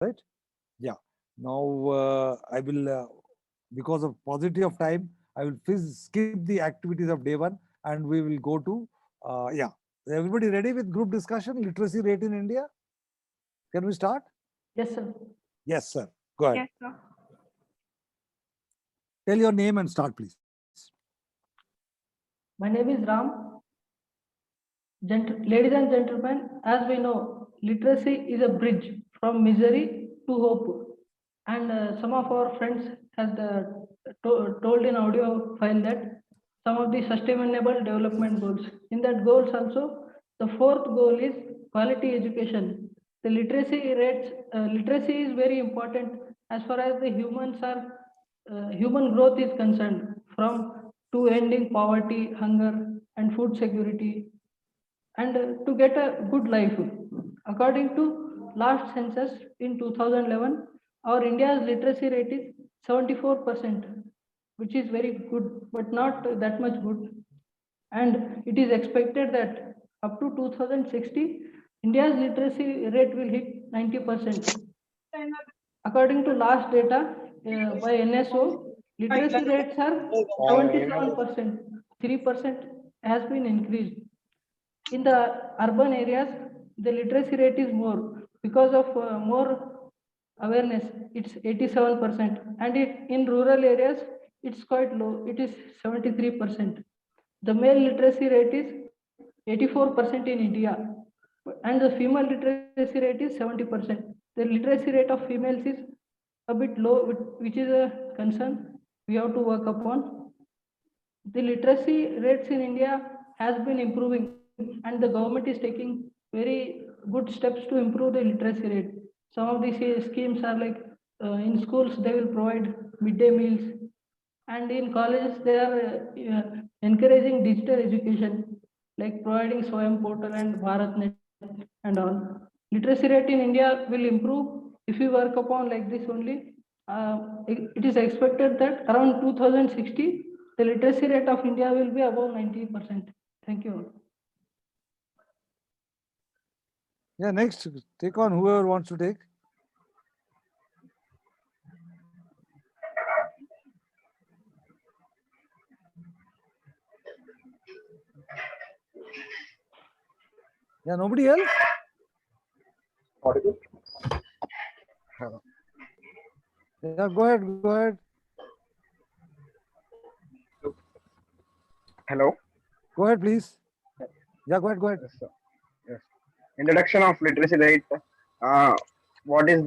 right? Yeah. Now I will, because of paucity of time, I will skip the activities of day one, and we will go to, yeah. Everybody ready with group discussion, literacy rate in India? Can we start? Yes, sir. Yes, sir. Go ahead. Yes, sir. Tell your name and start, please. My name is Ram. Ladies and gentlemen, as we know, literacy is a bridge from misery to hope. And some of our friends has told in audio file that some of the sustainable development goals. In that goals also, the fourth goal is quality education. The literacy is very important as far as the human growth is concerned, from to ending poverty, hunger, and food security, and to get a good life. According to last census in 2011, our India's literacy rate is 74%, which is very good, but not that much good. And it is expected that up to 2060, India's literacy rate will hit 90%. According to last data by NSO, literacy rates are 77%. 3% has been increased. In the urban areas, the literacy rate is more because of more awareness. It's 87%, and in rural areas it's quite low. It is 73%. The male literacy rate is 84% in India, and the female literacy rate is 70%. The literacy rate of females is a bit low, which is a concern we have to work upon. The literacy rates in India has been improving, and the government is taking very good steps to improve the literacy rate. Some of these schemes are like in schools they will provide midday meals, and in colleges they are encouraging digital education, like providing Swayam portal and BharatNet and all. Literacy rate in India will improve if we work upon like this only. It is expected that around 2060, the literacy rate of India will be above 90%. Thank you. Yeah, next, take on whoever wants to take. Yeah, nobody else? Audible? Yeah, go ahead, go ahead. Hello? Go ahead, please. Yeah, go ahead, go ahead. Yes, sir. Yes. Introduction of literacy rate. What is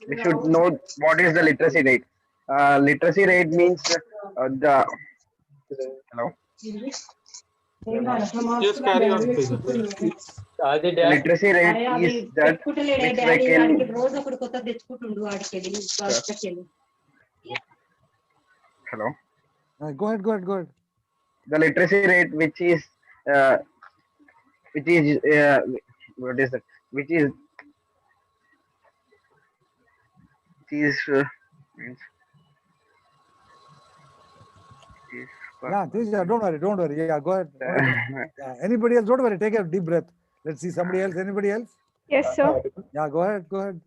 we should know what is the literacy rate. Literacy rate means the hello. Just carry on, please. The literacy rate is that which they can. Hello. Go ahead, go ahead, go ahead. The literacy rate uh, which is what is it? Which is means Yeah, don't worry, don't worry. Yeah, go ahead. Yeah, anybody else? Don't worry. Take a deep breath. Let's see somebody else. Anybody else? Yes, sir. Yeah, go ahead. Go ahead.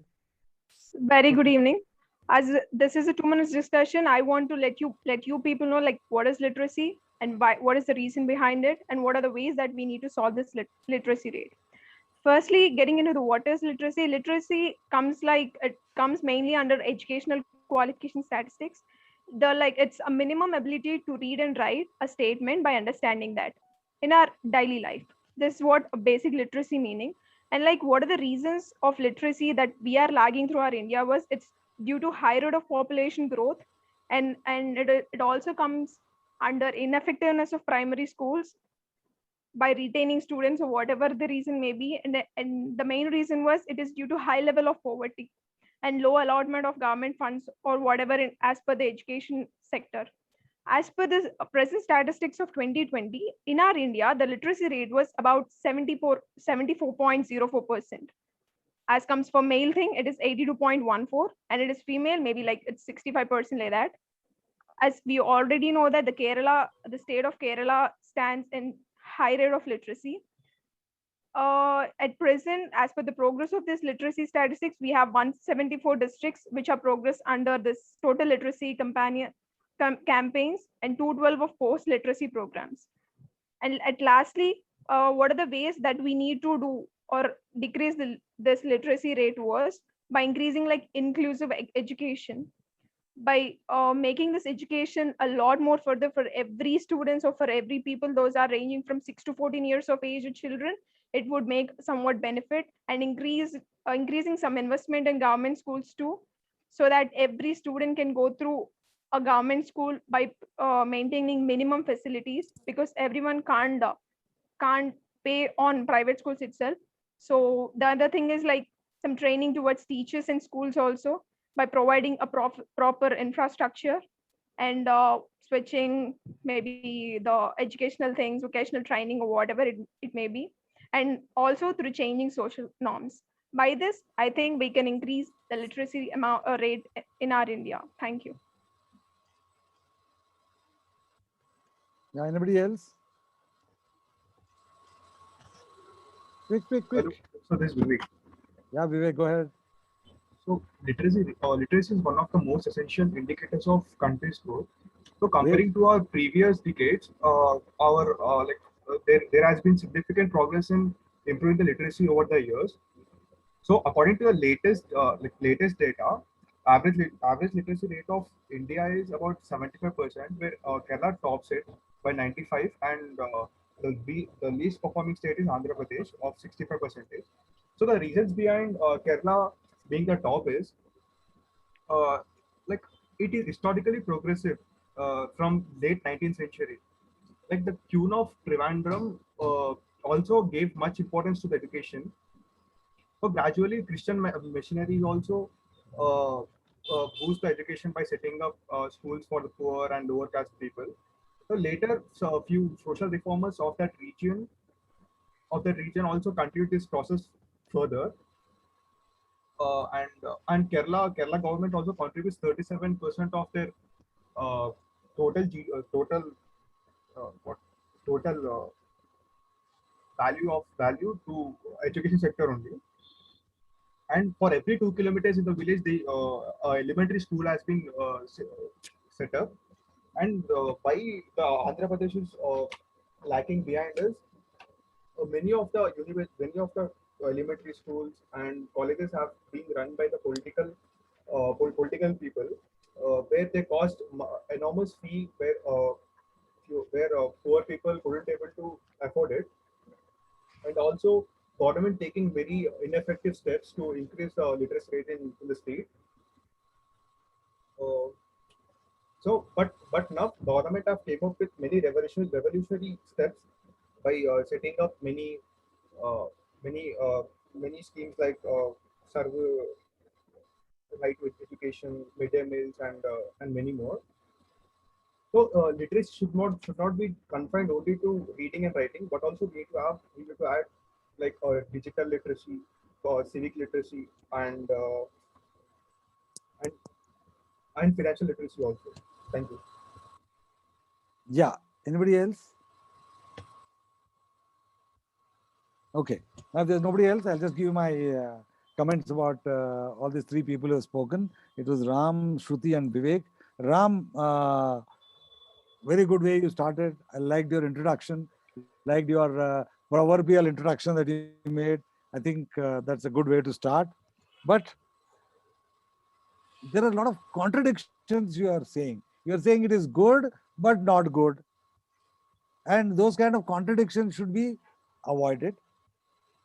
Very good evening. As this is a 2 minutes discussion, I want to let you people know like what is literacy and what is the reason behind it, and what are the ways that we need to solve this literacy rate. Firstly, getting into the what is literacy. Literacy comes mainly under educational qualification statistics. It's a minimum ability to read and write a statement by understanding that in our daily life. This is what a basic literacy meaning. And like what are the reasons of literacy that we are lagging through our India was it's due to high rate of population growth, and it also comes under ineffectiveness of primary schools by retaining students or whatever the reason may be, and the main reason was it is due to high level of poverty and low allotment of government funds or whatever as per the education sector. As per the present statistics of 2020, in our India, the literacy rate was about 74.04%. As comes for male thing, it is 82.14, and it is female, maybe like it's 65% like that. As we already know that the state of Kerala stands in high rate of literacy. at present, as per the progress of this literacy statistics, we have 174 districts which are progress under this total literacy campaigns and 212 of post literacy programs. And at lastly, what are the ways that we need to do or decrease this literacy rate was by increasing like inclusive education, by making this education a lot more further for every students or for every people, those are ranging from 6 to 14 years of age children. It would make somewhat benefit, and increasing some investment in government schools too, so that every student can go through a government school by maintaining minimum facilities, because everyone can't pay on private schools itself. So the other thing is like some training towards teachers in schools also, by providing a proper infrastructure, and switching maybe the educational things, vocational training or whatever it may be, and also through changing social norms. By this, I think we can increase the literacy rate in our India. Thank you. Yeah, anybody else? Quick, quick, Hello. quick. So this is Vivek. Yeah, Vivek, go ahead. So literacy is one of the most essential indicators of country's growth. So comparing to our previous decades, there has been significant progress in improving the literacy over the years. So according to the latest data, average literacy rate of India is about 75%, where Kerala tops it by 95, and the least performing state is Andhra Pradesh of 65%. So the reasons behind Kerala being the top is uh, like it is historically progressive from late 19th century. Like the Queen of Trivandrum also gave much importance to the education. So gradually, Christian missionaries also boost the education by setting up schools for the poor and lower caste people. So later, so a few social reformers of that region also continued this process further. And Kerala government also contributes 37% of their uh, what total value to education sector only. And for every 2 kilometers in the village, the elementary school has been set up. And why the Andhra Pradesh is lacking behind us, many of the elementary schools and colleges have been run by the political people, where they cost enormous fee, where poor people couldn't able to afford it, and also government taking very ineffective steps to increase the literacy rate in the state. Uh, but now government have came up with many revolutionary steps by setting up uh, many uh, many schemes like serve right with education, midday meals, and many more. So literacy should not be confined only to reading and writing, but also we need to add like digital literacy, civic literacy, and and financial literacy also. Thank you. Yeah, anybody else? Okay, now if there's nobody else, I'll just give my comments about all these three people who have spoken. It was Ram, Shruti, and Vivek. Ram, very good way you started. I liked your introduction, liked your proverbial introduction that you made. I think that's a good way to start. But there are a lot of contradictions you are saying. You are saying it is good, but not good. And those kind of contradictions should be avoided.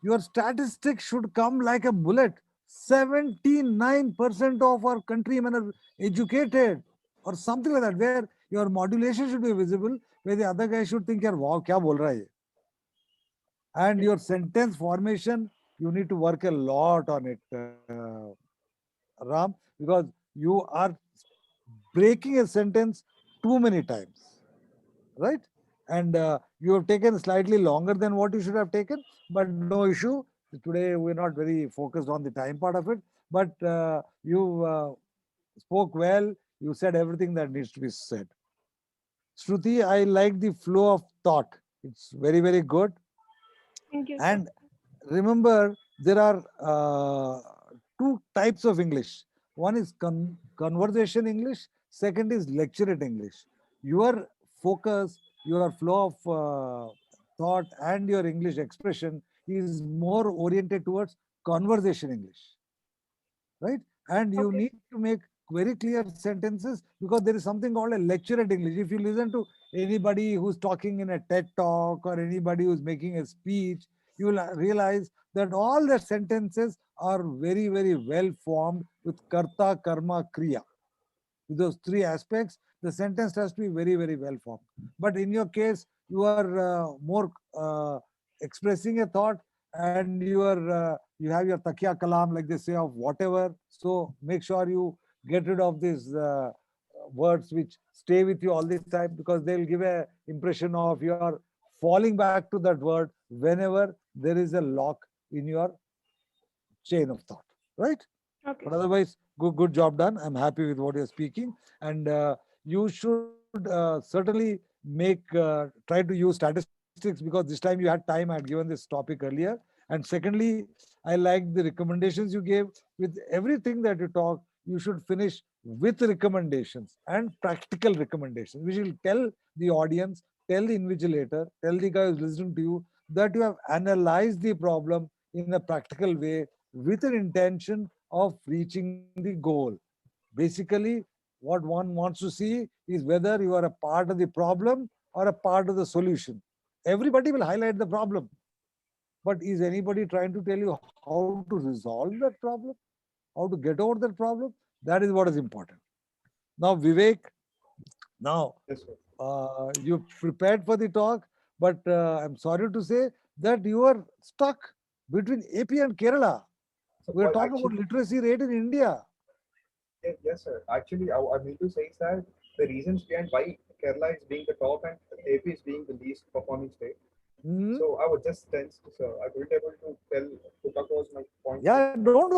Your statistics should come like a bullet. 79% of our countrymen are educated, or something like that, where your modulation should be visible, where the other guy should think, wow, kya bol raha hai ye? And your sentence formation, you need to work a lot on it, Ram, because you are breaking a sentence too many times, right? And you have taken slightly longer than what you should have taken, but no issue. Today we're not very focused on the time part of it, but you spoke well. You said everything that needs to be said. Shruti, I like the flow of thought. It's very, very good. Thank you, sir. And remember, there are two types of English. One is conversation English, second is lecturate English. Your focus, your flow of thought, and your English expression is more oriented towards conversation English, right? And you Okay. need to make very clear sentences, because there is something called a lecturate English. If you listen to anybody who's talking in a TED talk or anybody who's making a speech, you will realize that all their sentences are very, very well formed with karta, karma, kriya. With those three aspects, the sentence has to be very, very well formed. But in your case, you are more expressing a thought, and you have your takia kalam, like they say, of whatever. So make sure you get rid of these words which stay with you all the time, because they'll give a impression of your falling back to that word whenever there is a lock in your chain of thought, right? Okay. But otherwise, good job done. I'm happy with what you're speaking, and you should certainly make try to use statistics, because this time you had time. I had given this topic earlier, and secondly, I like the recommendations you gave. With everything that you talk, you should finish with recommendations and practical recommendations. We should tell the audience, tell the invigilator, tell the guy who's listening to you that you have analyzed the problem in a practical way with an intention of reaching the goal. Basically, what one wants to see is whether you are a part of the problem or a part of the solution. Everybody will highlight the problem, but is anybody trying to tell you how to resolve that problem, how to get over that problem? That is what is important. Now, Vivek, now Yes, sir. you prepared for the talk, but I'm sorry to say that you are stuck between AP and Kerala. So, We're well, talking about actually, literacy rate in India. yes, sir. Actually, I mean to say is that the reasons behind why Kerala is being the top and AP is being the least performing state. Mhm. So I was just tensed, sir. I wasn't able to put across my point. Yeah, don't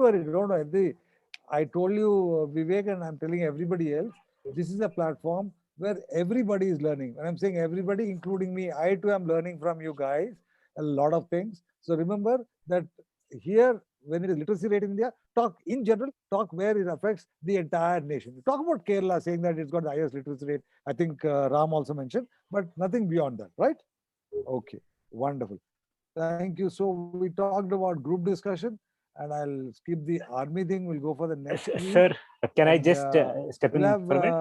worry. I told you, Vivek, and I'm telling everybody else, this is a platform where everybody is learning. And I'm saying everybody, including me, I too am learning from you guys a lot of things. So remember that here, when it is literacy rate in India, talk in general, talk where it affects the entire nation. Talk about Kerala, saying that it's got the highest literacy rate. I think Ram also mentioned, but nothing beyond that, right? Okay, wonderful. Thank you. So we talked about group discussion, and I'll skip the army thing. We'll go for the next week, Sir, can I and just step we'll in have for a minute?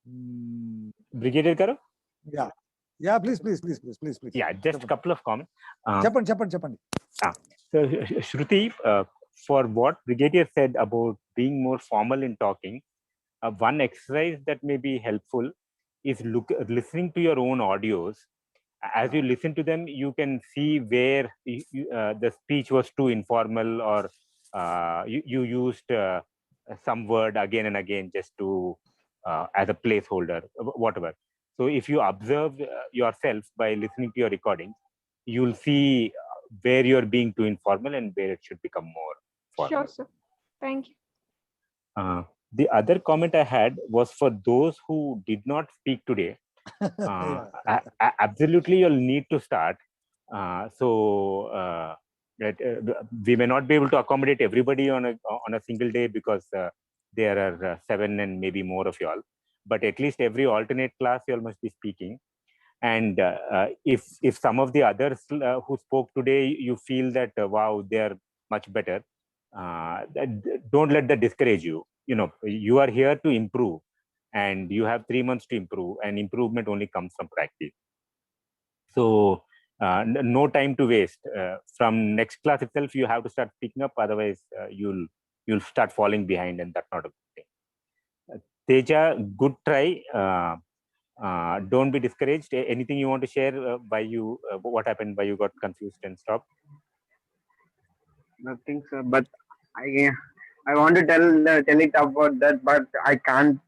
mm, Brigadier Garu? yeah, yeah. Please. Yeah, just a Chappan, couple of comments. Chappan. So, Shruti, for what Brigadier said about being more formal in talking, one exercise that may be helpful is listening to your own audios. As you listen to them, you can see where the speech was too informal, or you used some word again and again just to as a placeholder, whatever. So if you observe yourself by listening to your recordings, you'll see where you're being too informal and where it should become more Sure, formal. sir. Thank you. The other comment I had was for those who did not speak today. Absolutely, you'll need to start. We may not be able to accommodate everybody on a single day, because there are 7 and maybe more of y'all. But at least every alternate class, y'all must be speaking. And if some of the others who spoke today, you feel that wow, they are much better, don't let that discourage you. You are here to improve, and you have 3 months to improve, and improvement only comes from practice. So no time to waste. From next class itself, you have to start picking up. Otherwise, you'll start falling behind, and that's not a good thing. Teja, good try. Don't be discouraged. Anything you want to share? What happened? Why you got confused and stopped? Nothing, sir. But I want to tell it about that, but I can't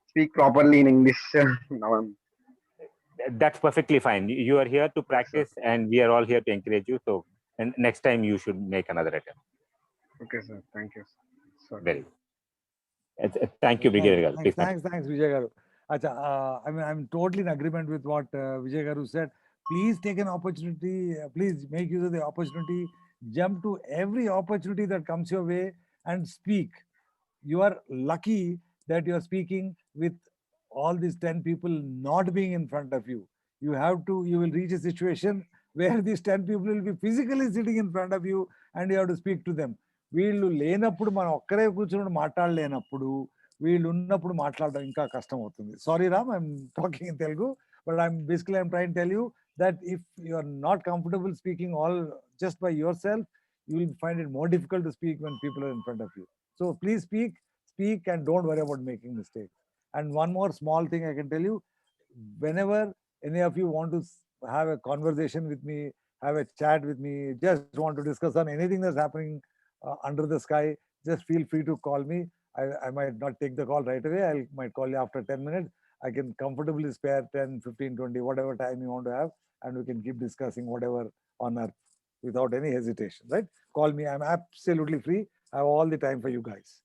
speak properly in English. Now That's perfectly fine. You are here to yes, sir. practice, and we are all here to encourage you. So, and next time you should make another attempt. Okay, sir. Thank you, sir. Very good. Thank you, Brigadier Garu. Please continue. Thanks, Vijay Garu. Acha, I'm totally in agreement with what Vijay Garu said. Please take an opportunity, please make use of the opportunity, jump to every opportunity that comes your way and speak. You are lucky that you are speaking with all these 10 people not being in front of you. You will reach a situation where these 10 people will be physically sitting in front of you and you have to speak to them. వీళ్ళు లేనప్పుడు మనం ఒక్కరే కూర్చుని మాట్లాడలేనప్పుడు వీళ్ళు ఉన్నప్పుడు మాట్లాడడం ఇంకా కష్టం అవుతుంది. Sorry Ram, I'm talking in Telugu, but I'm train tell you that if you are not comfortable speaking all just by yourself, you will find it more difficult to speak when people are in front of you. So please speak and don't worry about making mistakes. And one more small thing I can tell you, whenever any of you want to have a conversation with me, have a chat with me, just want to discuss on anything that's happening under the sky, just feel free to call me. I might not take the call right away. I might call you after 10 minutes. I can comfortably spare 10, 15, 20, whatever time you want to have, and we can keep discussing whatever on earth without any hesitation, right? Call me. I'm absolutely free. I have all the time for you guys.